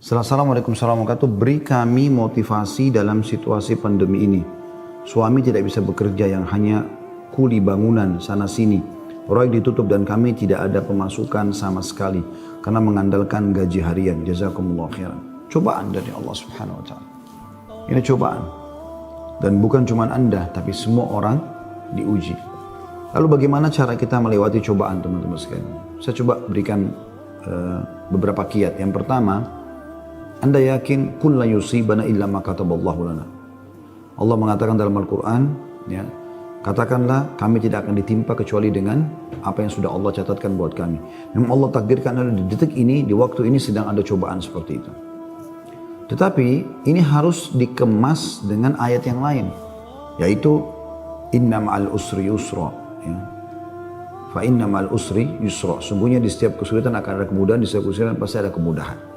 Assalamualaikum warahmatullahi wabarakatuh. Beri kami motivasi dalam situasi pandemi ini. Suami tidak bisa bekerja, yang hanya kuli bangunan sana sini. Proyek ditutup dan kami tidak ada pemasukan sama sekali karena mengandalkan gaji harian. Jazakumullah khairan. Cobaan dari Allah Subhanahu wa taala. Ini cobaan. Dan bukan cuma Anda, tapi semua orang diuji. Lalu bagaimana cara kita melewati cobaan, teman-teman sekalian? Saya coba berikan beberapa kiat. Yang pertama, Anda yakin kulla yusibana illa ma kataballahu lana. Allah mengatakan dalam Al-Quran, ya, katakanlah kami tidak akan ditimpa kecuali dengan apa yang sudah Allah catatkan buat kami. Memang Allah takdirkan ada di detik ini, di waktu ini sedang ada cobaan seperti itu. Tetapi ini harus dikemas dengan ayat yang lain, yaitu inna ma'al usri yusra. Ya. Fa inna ma'al usri yusra. Sungguhnya di setiap kesulitan akan ada kemudahan, di setiap kesulitan pasti ada kemudahan.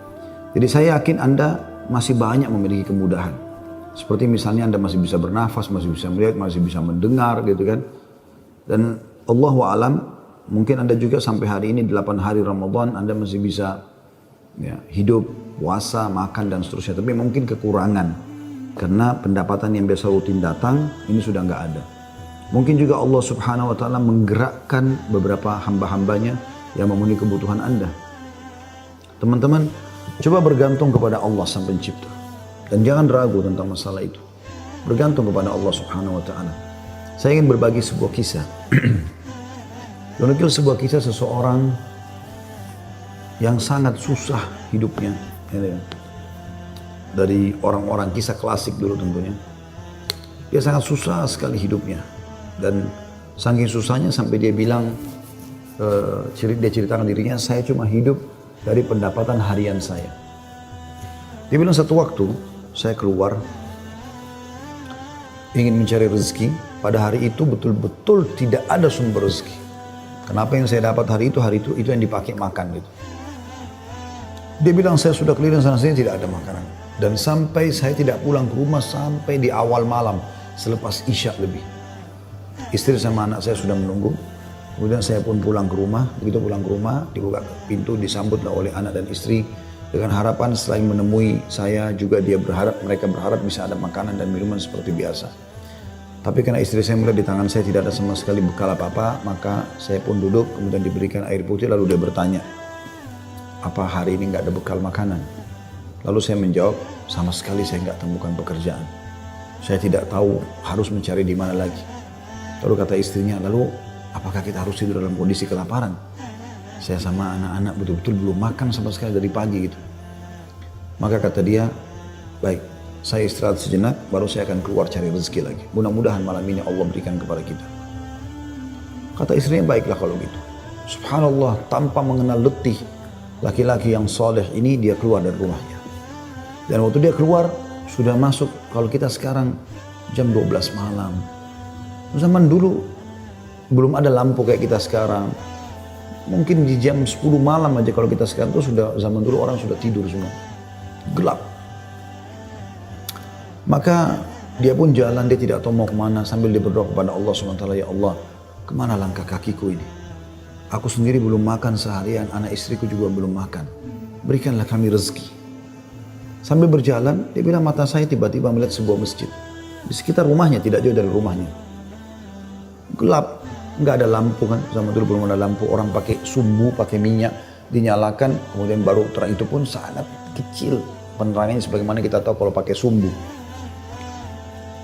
Jadi saya yakin Anda masih banyak memiliki kemudahan. Seperti misalnya Anda masih bisa bernafas, masih bisa melihat, masih bisa mendengar gitu kan. Dan Allahu a'lam, mungkin Anda juga sampai hari ini 8 hari Ramadan Anda masih bisa ya, hidup, puasa, makan dan seterusnya. Tapi mungkin kekurangan karena pendapatan yang biasa rutin datang ini sudah nggak ada. Mungkin juga Allah Subhanahu wa taala menggerakkan beberapa hamba-hambanya yang memenuhi kebutuhan Anda. Teman-teman, coba bergantung kepada Allah Sang Pencipta. Dan jangan ragu tentang masalah itu. Bergantung kepada Allah Subhanahu wa taala. Saya ingin berbagi sebuah kisah. Menukil sebuah kisah seseorang yang sangat susah hidupnya. Dari orang-orang kisah klasik dulu tentunya. Dia sangat susah sekali hidupnya. Dan saking susahnya sampai dia bilang, dia ceritakan dirinya, saya cuma hidup dari pendapatan harian saya. Dia bilang satu waktu saya keluar ingin mencari rezeki. Pada hari itu betul-betul tidak ada sumber rezeki. Kenapa yang saya dapat hari itu yang dipakai makan gitu. Dia bilang saya sudah keliling sana sini tidak ada makanan. Dan sampai saya tidak pulang ke rumah sampai di awal malam selepas Isya lebih. Istri sama anak saya sudah menunggu. Kemudian saya pun pulang ke rumah. Begitu pulang ke rumah, dibuka pintu, disambutlah oleh anak dan istri dengan harapan selain menemui saya juga mereka berharap bisa ada makanan dan minuman seperti biasa. Tapi karena istri saya melihat di tangan saya tidak ada sama sekali bekal apa-apa, maka saya pun duduk, kemudian diberikan air putih, lalu dia bertanya, apa hari ini nggak ada bekal makanan? Lalu saya menjawab, sama sekali saya nggak temukan pekerjaan. Saya tidak tahu harus mencari di mana lagi. Lalu kata istrinya, lalu apakah kita harus tidur dalam kondisi kelaparan? Saya sama anak-anak betul-betul belum makan sama sekali dari pagi gitu. Maka kata dia, baik, saya istirahat sejenak, baru saya akan keluar cari rezeki lagi. Mudah-mudahan malam ini Allah berikan kepada kita. Kata istrinya, baiklah kalau gitu. Subhanallah, tanpa mengenal letih, laki-laki yang soleh ini dia keluar dari rumahnya. Dan waktu dia keluar, sudah masuk, kalau kita sekarang jam 12 malam. Zaman dulu belum ada lampu kayak kita sekarang. Mungkin di jam 10 malam aja kalau kita sekarang tuh sudah, zaman dulu orang sudah tidur semua. Gelap. Maka dia pun jalan, dia tidak tahu mau kemana sambil dia berdoa kepada Allah SWT. Ya Allah, kemana langkah kakiku ini? Aku sendiri belum makan seharian, anak istriku juga belum makan. Berikanlah kami rezeki. Sambil berjalan, dia bilang mata saya tiba-tiba melihat sebuah masjid. Di sekitar rumahnya, tidak jauh dari rumahnya. Gelap, nggak ada lampu kan, zaman dulu belum ada lampu, orang pakai sumbu, pakai minyak, dinyalakan, kemudian baru terang, itu pun sangat kecil penerangannya sebagaimana kita tahu kalau pakai sumbu.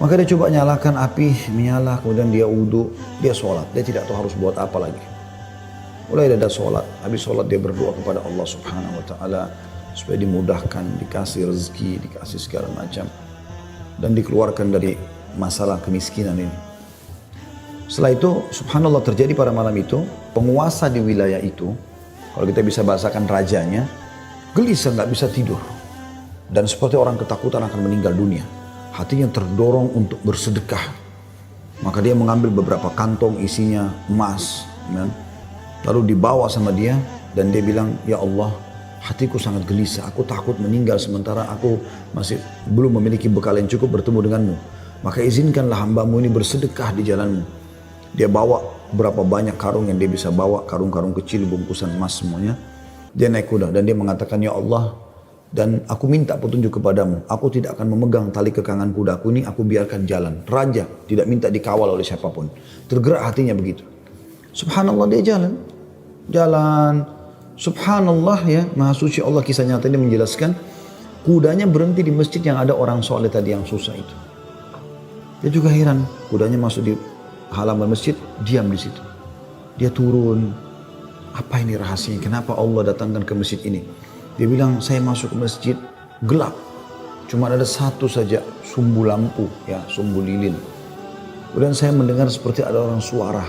Maka dia coba nyalakan api, menyala, kemudian dia wudhu, dia sholat, dia tidak tahu harus buat apa lagi. Mulai ada sholat, habis sholat dia berdoa kepada Allah Subhanahu wa taala supaya dimudahkan, dikasih rezeki, dikasih segala macam, dan dikeluarkan dari masalah kemiskinan ini. Setelah itu, subhanallah, terjadi pada malam itu, penguasa di wilayah itu, kalau kita bisa bahasakan rajanya, gelisah, nggak bisa tidur. Dan seperti orang ketakutan akan meninggal dunia. Hatinya terdorong untuk bersedekah. Maka dia mengambil beberapa kantong isinya emas. Ya. Lalu dibawa sama dia, dan dia bilang, ya Allah, hatiku sangat gelisah, aku takut meninggal sementara aku masih belum memiliki bekal yang cukup bertemu denganmu. Maka izinkanlah hambamu ini bersedekah di jalanmu. Dia bawa berapa banyak karung yang dia bisa bawa, karung-karung kecil, bungkusan emas semuanya. Dia naik kuda dan dia mengatakan, ya Allah, Dan aku minta petunjuk kepadamu. Aku tidak akan memegang tali kekangan kudaku ini, aku biarkan jalan. Raja tidak minta dikawal oleh siapapun. Tergerak hatinya begitu. Subhanallah dia jalan. Jalan. Subhanallah ya, Maha Suci Allah, kisah nyata ini menjelaskan. Kudanya berhenti di masjid yang ada orang soleh tadi yang susah itu. Dia juga heran. Kudanya masuk di halaman masjid, diam di situ. Dia turun. Apa ini rahasianya? Kenapa Allah datangkan ke masjid ini? Dia bilang, saya masuk ke masjid gelap. Cuma ada satu saja sumbu lampu, ya, sumbu lilin. Kemudian saya mendengar seperti ada orang suara,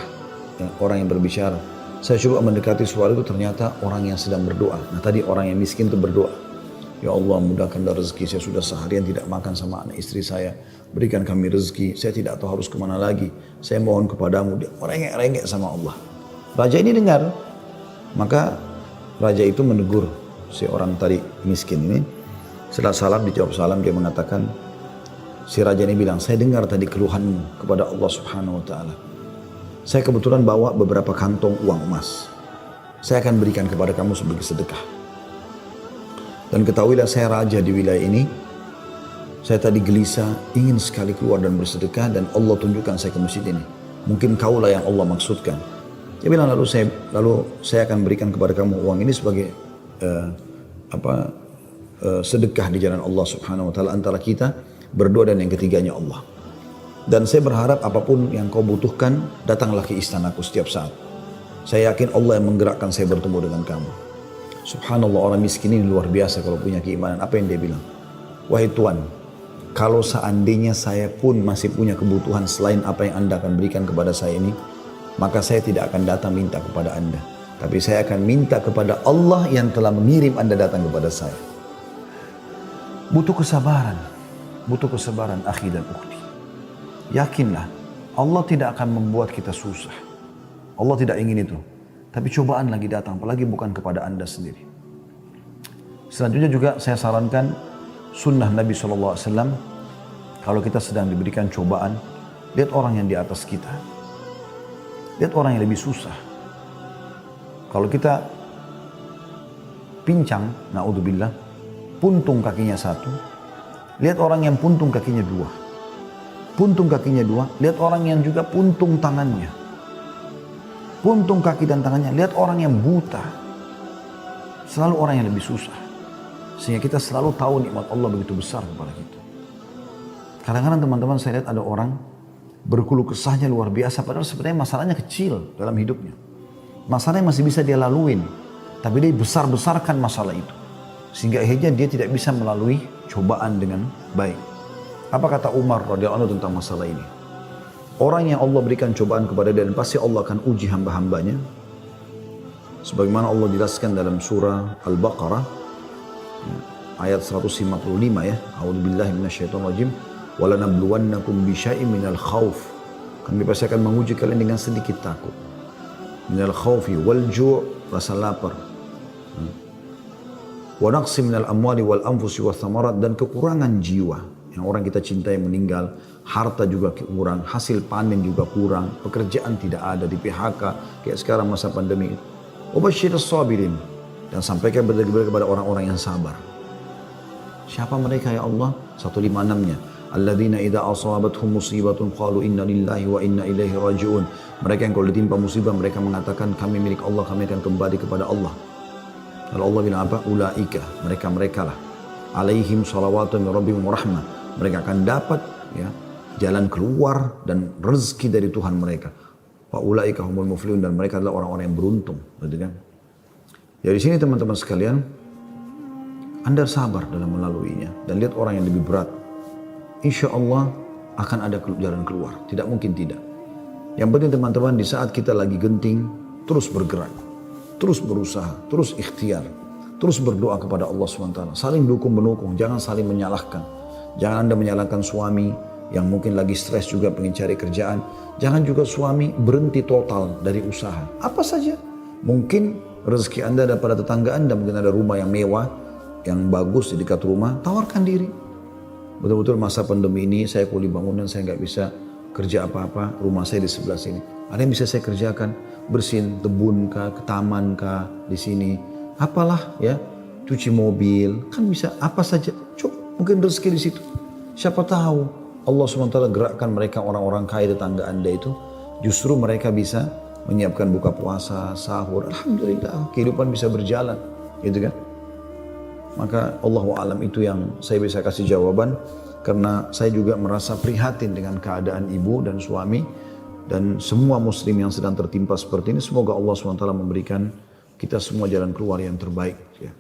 ya, orang yang berbicara. Saya coba mendekati suara itu, ternyata orang yang sedang berdoa. Nah tadi orang yang miskin itu berdoa. Ya Allah, mudahkanlah rezeki, saya sudah seharian tidak makan sama anak istri saya. Berikan kami rezeki, saya tidak tahu harus kemana lagi. Saya mohon kepadamu. Dia merengek-rengek sama Allah. Raja ini dengar, maka raja itu menegur si orang tadi miskin ini. Setelah salam, dijawab salam, dia mengatakan, si raja ini bilang, saya dengar tadi keluhanmu kepada Allah Subhanahu wa Ta'ala. Saya kebetulan bawa beberapa kantong uang emas. Saya akan berikan kepada kamu sebagai sedekah. Dan ketahuilah saya raja di wilayah ini. Saya tadi gelisah, ingin sekali keluar dan bersedekah, dan Allah tunjukkan saya ke masjid ini. Mungkin kaulah yang Allah maksudkan. Dia bilang, lalu saya akan berikan kepada kamu uang ini sebagai sedekah di jalan Allah Subhanahu wa Ta'ala antara kita berdua, dan yang ketiganya Allah. Dan saya berharap apapun yang kau butuhkan, datanglah ke istanaku setiap saat. Saya yakin Allah yang menggerakkan saya bertemu dengan kamu. Subhanallah, orang miskin ini luar biasa kalau punya keimanan. Apa yang dia bilang? Wahai Tuhan, kalau seandainya saya pun masih punya kebutuhan selain apa yang Anda akan berikan kepada saya ini, maka saya tidak akan datang minta kepada Anda. Tapi saya akan minta kepada Allah yang telah mengirim Anda datang kepada saya. Butuh kesabaran akhi dan ukhti. Yakinlah, Allah tidak akan membuat kita susah. Allah tidak ingin itu. Tapi cobaan lagi datang, apalagi bukan kepada Anda sendiri. Selanjutnya juga saya sarankan sunnah Nabi SAW. Kalau kita sedang diberikan cobaan, lihat orang yang di atas kita. Lihat orang yang lebih susah. Kalau kita pincang, na'udzubillah, puntung kakinya satu, lihat orang yang puntung kakinya dua. Puntung kakinya dua, lihat orang yang juga puntung tangannya. Puntung kaki dan tangannya, lihat orang yang buta. Selalu orang yang lebih susah. Sehingga kita selalu tahu nikmat Allah begitu besar kepada kita. Kadang-kadang teman-teman saya lihat ada orang berkeluh kesahnya luar biasa, padahal sebenarnya masalahnya kecil dalam hidupnya. Masalahnya masih bisa dia laluin, tapi dia besar-besarkan masalah itu. Sehingga akhirnya dia tidak bisa melalui cobaan dengan baik. Apa kata Umar radhiyallahu anhu tentang masalah ini? Orang yang Allah berikan cobaan kepada dia, dan pasti Allah akan uji hamba-hambanya. Sebagaimana Allah jelaskan dalam surah Al-Baqarah, ayat 155 ya. A'udzubillahi minasyaitonirrajim. Walanabluwannakum bisyai'in minal khauf. Kami pasti akan menguji kalian dengan sedikit takut. Minal khaufi wal ju', rasa lapar. Wa naqsi minal amwali wal anfusi wath thamarat, dan kekurangan jiwa. Yang orang kita cintai meninggal, harta juga kurang, hasil panen juga kurang, pekerjaan tidak ada, di PHK kayak sekarang masa pandemi. Wa basyirus sabirin, dan sampaikan berita kepada orang-orang yang sabar. Siapa mereka ya Allah? 156-nya. Alladzina idza asabathum musibatun qalu inna lillahi wa inna ilaihi raji'un. Mereka yang kalau ditimpa musibah mereka mengatakan kami milik Allah, kami akan kembali kepada Allah. Lalu Allah bilang apa? Ulaika, mereka lah. Alaihim salawatu min rabbihim rahmah. Mereka akan dapat ya jalan keluar dan rezeki dari Tuhan mereka. Wa ulaika humul muflihun, dan mereka adalah orang-orang yang beruntung, gitu kan? Jadi sini teman-teman sekalian, Anda sabar dalam melaluinya dan lihat orang yang lebih berat. Insya Allah akan ada jalan keluar. Tidak mungkin tidak. Yang penting teman-teman, di saat kita lagi genting, terus bergerak. Terus berusaha, terus ikhtiar. Terus berdoa kepada Allah SWT. Saling dukung-menukung, jangan saling menyalahkan. Jangan Anda menyalahkan suami yang mungkin lagi stres juga pengen cari kerjaan. Jangan juga suami berhenti total dari usaha. Apa saja. Mungkin rezeki Anda ada pada tetangga Anda, mungkin ada rumah yang mewah, yang bagus di dekat rumah, tawarkan diri. Betul-betul masa pandemi ini saya kuli bangunan, saya nggak bisa kerja apa-apa, rumah saya di sebelah sini. Ada yang bisa saya kerjakan, bersihin kebun kah, ke taman kah, di sini. Apalah ya, cuci mobil, kan bisa apa saja. Coba mungkin rezeki di situ. Siapa tahu Allah SWT gerakkan mereka orang-orang kaya tetangga Anda itu, justru mereka bisa menyiapkan buka puasa, sahur. Alhamdulillah, kehidupan bisa berjalan, gitu kan? Maka Allahu a'lam itu yang saya bisa kasih jawaban, karena saya juga merasa prihatin dengan keadaan ibu dan suami dan semua muslim yang sedang tertimpa seperti ini. Semoga Allah SWT memberikan kita semua jalan keluar yang terbaik. Ya.